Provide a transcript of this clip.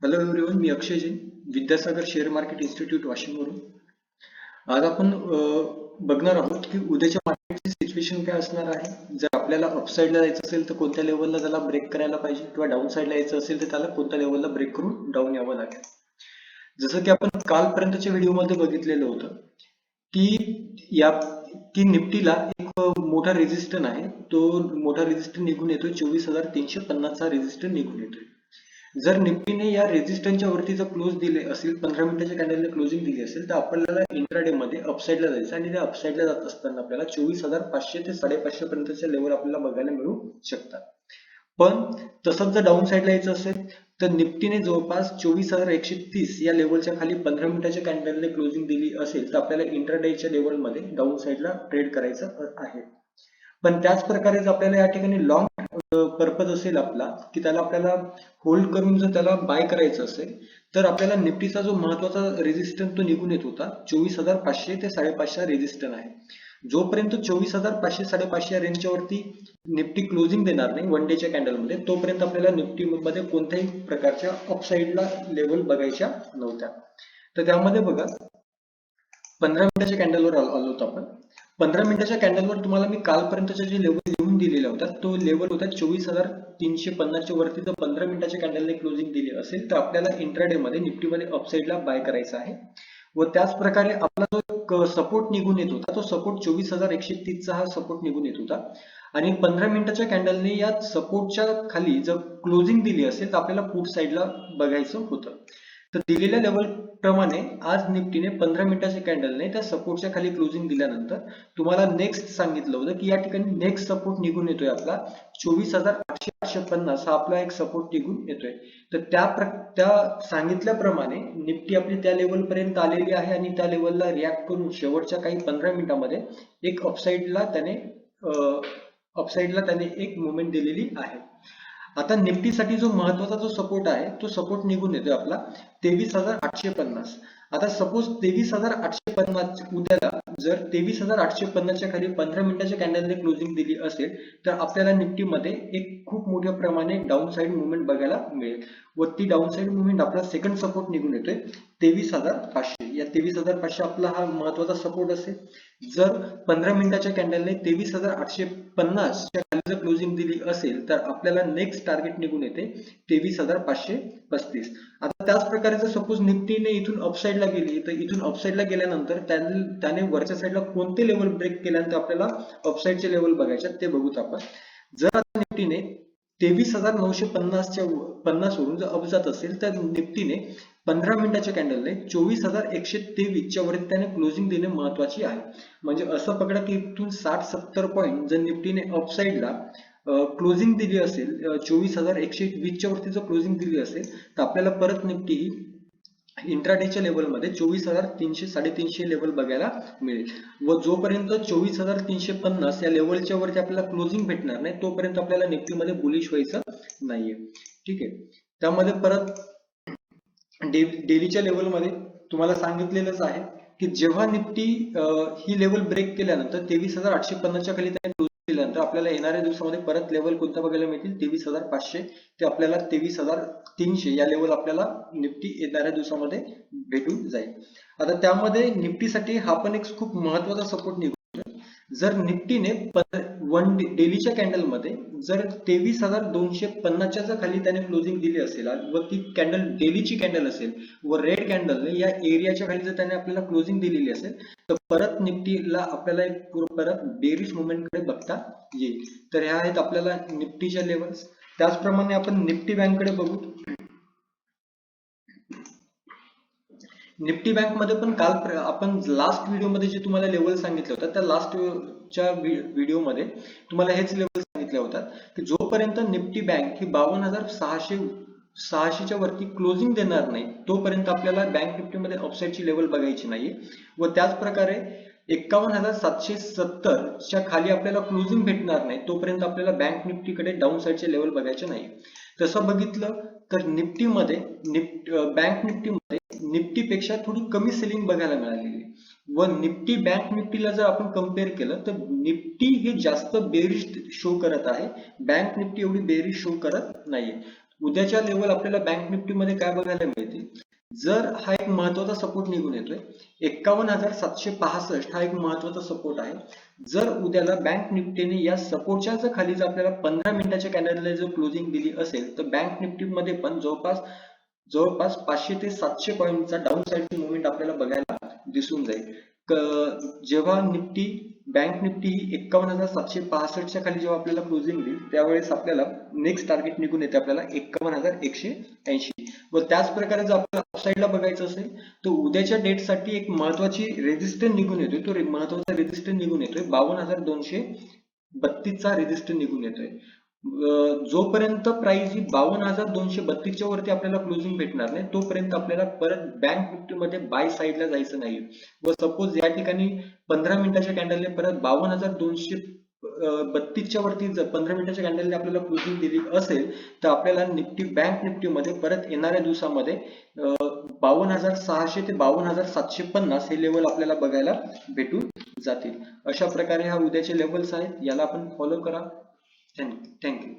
Hello everyone, मी Akshay Jain, Vidyasagar share market institute वाशिमवरून. आज आपण बघणार आहोत की उद्याच्या मार्केटची सिच्युएशन काय असणार आहे. जर आपल्याला अपसाईडला जायचं असेल तर कोणत्या लेवलला त्याला ब्रेक करायला पाहिजे, किंवा डाऊन साईडला यायचं असेल तर त्याला कोणत्या लेवलला ब्रेक करून डाऊन यावं लागेल. जसं की आपण कालपर्यंतच्या व्हिडिओमध्ये बघितलेलं होतं की या की निफ्टीला एक मोठा रेजिस्टन्स आहे. तो मोठा रेजिस्टन्स निघून येतोय 24,350चा रेजिस्टन्स निघून येतोय. जर निफ्टीने या रेजिस्टन्सच्या वरती जर क्लोज दिले असेल, 15 मिनिटाच्या कॅन्डलने क्लोजिंग दिली असेल, तर आपल्याला इंट्राडे मध्ये अपसाईडला जायचं आणि त्या अपसाईडला जात असताना आपल्याला 24,500 ते 5,500 पर्यंतचे लेवल आपल्याला बघायला मिळू शकतात. पण तसंच जर डाऊन साईडला यायचं असेल तर निफ्टीने जवळपास 24,130 या लेवलच्या खाली 15 मिनिटाच्या कॅन्डलने क्लोजिंग दिली असेल तर आपल्याला इंट्राडेच्या लेवलमध्ये डाऊन साईडला ट्रेड करायचं आहे. पण त्याच प्रकारे जर आपल्याला या ठिकाणी लॉंग पर्पज असेल आपला, की त्याला आपल्याला होल्ड करून जर त्याला बाय करायचं असेल, तर आपल्याला निफ्टीचा जो महत्वाचा रेजिस्टन्स तो निघून येत होता 24,500 ते 5,500 रेजिस्टन्स आहे. जोपर्यंत 24,500 5,500 या रेंजच्या वरती निफ्टी क्लोजिंग देणार नाही वन डेच्या कॅन्डलमध्ये, तोपर्यंत आपल्याला निफ्टी मध्ये कोणत्याही प्रकारच्या अपसाईडला लेवल बघायच्या नव्हत्या. तर त्यामध्ये बघा, 15 मिनिटाच्या कॅन्डलवर आलो होतो आपण. 15 मिनिटाच्या कॅन्डलवर तुम्हाला मी कालपर्यंतच्या जे लेवल लिहून दिलेला होता तो लेवल होता 24,350 च्या वरती. जर 15 मिनिटाच्या कॅन्डलने क्लोजिंग दिली असेल तर आपल्याला इंट्राडे मध्ये निफ्टीमध्ये अपसाईडला बाय करायचा आहे. व त्याच प्रकारे आपला जो सपोर्ट निघून येत होता तो सपोर्ट 24,130 चा हा सपोर्ट निघून येत होता. आणि 15 मिनिटाच्या कॅन्डलने या सपोर्टच्या खाली जर क्लोजिंग दिली असेल तर आपल्याला पुट साईडला बघायचं होतं. तर दिलेल्या लेवल प्रमाणे आज निफ्टीने 15 मिनिटाच्या कॅन्डलने त्या सपोर्टच्या खाली क्लोजिंग दिल्यानंतर तुम्हाला नेक्स्ट सांगितलं होतं की या ठिकाणी नेक्स्ट सपोर्ट निघून येतोय आपला 24,850 हा आपला एक सपोर्ट निघून येतोय. तर त्या सांगितल्याप्रमाणे निफ्टी आपली त्या लेवल पर्यंत आलेली आहे आणि त्या लेवलला रिॲक्ट करून शेवटच्या काही 15 मिनिटांमध्ये एक अपसाईडला त्याने एक मुवमेंट दिलेली आहे. आता निफ्टीसाठी जो महत्वाचा जो सपोर्ट आहे तो सपोर्ट निघून येतोय आपला 23,850. आता सपोज 23,850 उद्याला जर 23,850 च्या खाली 15 मिनिटाच्या कॅन्डलने क्लोजिंग दिली असेल तर आपल्याला निफ्टीमध्ये एक खूप मोठ्या प्रमाणे डाऊन साईड मुवमेंट बघायला मिळेल. व ती डाऊन साईड मुवमेंट आपला सेकंड सपोर्ट निघून येतोय 23,500. या 23,500 आपला हा महत्वाचा सपोर्ट असेल. जर 15 मिनिटाच्या कॅन्डलने 23,850 च्या खाली जर क्लोजिंग दिली असेल तर आपल्याला नेक्स्ट टार्गेट निघून येते 23,535. आता त्याच प्रकारे जर सपोज निफ्टीने इथून अपसाईडला गेली तर इथून अपसाईडला गेल्यानंतर त्याने वरच्या साईडला कोणते लेवल ब्रेक केल्यानंतर आपल्याला अपसाईडचे लेवल बघायचे ते बघूत आपण. जर आता निफ्टीने 23,950 वरून जर अप जात असेल तर निफ्टीने 15 मिनिटाच्या कॅन्डलने 24,123 च्या वरती त्याने क्लोजिंग देणे महत्वाची आहे. म्हणजे असं पकडा की इथून 60-70 पॉईंट जर निफ्टीने अपसाईडला क्लोजिंग दिली असेल, 24,120 च्या वरती जर क्लोजिंग दिली असेल तर आपल्याला परत निफ्टी इंट्राडेच्या लेवलमध्ये 24,300-350 लेवल बघायला मिळेल. व जोपर्यंत 24,350 या लेवलच्या वरती आपल्याला क्लोजिंग भेटणार नाही तोपर्यंत आपल्याला निफ्टीमध्ये बुलिश व्हायचं नाहीये. ठीक आहे. त्यामध्ये परत डेलीच्या लेवलमध्ये तुम्हाला सांगितलेलंच आहे की जेव्हा निफ्टी ही लेवल ब्रेक केल्यानंतर 23,850 च्या खाली त्याने क्लोज केल्यानंतर आपल्याला येणाऱ्या दिवसामध्ये परत लेवल कोणत्या बघायला मिळतील 23,500 ते आपल्याला 23,300 या लेवल आपल्याला निफ्टी येणाऱ्या दिवसामध्ये भेटून जाईल. आता त्यामध्ये निफ्टीसाठी हा पण एक खूप महत्वाचा सपोर्ट निघतो. जर निफ्टीने वन डेलीच्या कॅन्डलमध्ये जर 23,250 च्या खाली त्याने क्लोजिंग दिली असेल व ती कॅन्डल डेलीची कॅन्डल असेल व रेड कॅन्डलने या एरियाच्या खाली जर त्याने आपल्याला क्लोजिंग दिलेली असेल तर परत निफ्टीला आपल्याला एक परत बेरिश मुवमेंट कडे बघता येईल. तर ह्या आहेत आपल्याला निफ्टीच्या लेवल्स. त्याचप्रमाणे आपण निफ्टी बँक कडे बघू. निफ्टी बँक मध्ये पण काल आपण लास्ट व्हिडिओमध्ये जे तुम्हाला लेवल सांगितलं होतं त्या लास्टच्या व्हिडिओमध्ये तुम्हाला हेच लेवल सांगितले होतात की जोपर्यंत निफ्टी बँक ही 52,600 च्या वरती क्लोजिंग देणार नाही तोपर्यंत आपल्याला बँक निफ्टीमध्ये अपसाईडची लेवल बघायची नाही. व त्याच प्रकारे 51,770 च्या खाली आपल्याला क्लोजिंग भेटणार नाही तोपर्यंत आपल्याला बँक निफ्टीकडे डाऊन साईडचे लेवल बघायचे नाही. तसं बघितलं तर निफ्टीमध्ये बँक निफ्टीमध्ये निफ्टीपेक्षा थोडी कमी सेलिंग बघायला मिळालेली व निफ्टी बँक निफ्टीला जर आपण कम्पेअर केलं तर निफ्टी हे जास्त बेरिश शो करत आहे, बँक निफ्टी एवढी बेरिश शो करत नाहीये. उद्याच्या लेवल आपल्याला बँक निफ्टी मध्ये काय बघायला मिळते, जर हा एक महत्वाचा सपोर्ट निघून येतोय 51,765 हा एक महत्वाचा सपोर्ट आहे. जर उद्याला बँक निफ्टीने या सपोर्टच्या जर खाली जर आपल्याला 15 मिनिटाच्या कॅन्डलला जर क्लोजिंग दिली असेल तर बँक निफ्टी मध्ये पण जवळपास 500 ते 700 पॉईंटचा डाऊन साईडची मुवमेंट आपल्याला बघायला दिसून जाईल. जेव्हा बँक निफ्टी 51,765च्या खाली जेव्हा आपल्याला क्लोजिंग देईल त्यावेळेस आपल्याला नेक्स्ट टार्गेट निघून येते आपल्याला 51,180 व त्याच प्रकारे जर आपल्याला अपसाईडला बघायचं असेल तर उद्याच्या डेटसाठी एक महत्वाची रेजिस्टन्स निघून येतोय, तो महत्वाचा रेजिस्टन्स निघून येतोय 52,232 चा रेजिस्टन्स निघून येतोय. जोपर्यंत प्राइस ही 52,232 च्या वरती आपल्याला क्लोजिंग भेटणार नाही तोपर्यंत आपल्याला परत बँक निफ्टी मध्ये बाय साईडला जायचं नाही. व सपोज या ठिकाणी 15 मिनिटाच्या कॅन्डलने परत 52,232 च्या वरती जर 15 मिनिटाच्या कॅन्डलने आपल्याला क्लोजिंग दिली असेल तर आपल्याला बँक निफ्टी मध्ये परत येणाऱ्या दिवसामध्ये 52,600 ते 52,750 हे लेवल आपल्याला बघायला भेटून जातील. अशा प्रकारे हा उद्याचे लेवल्स आहेत, याला आपण फॉलो करा. थँक्यू.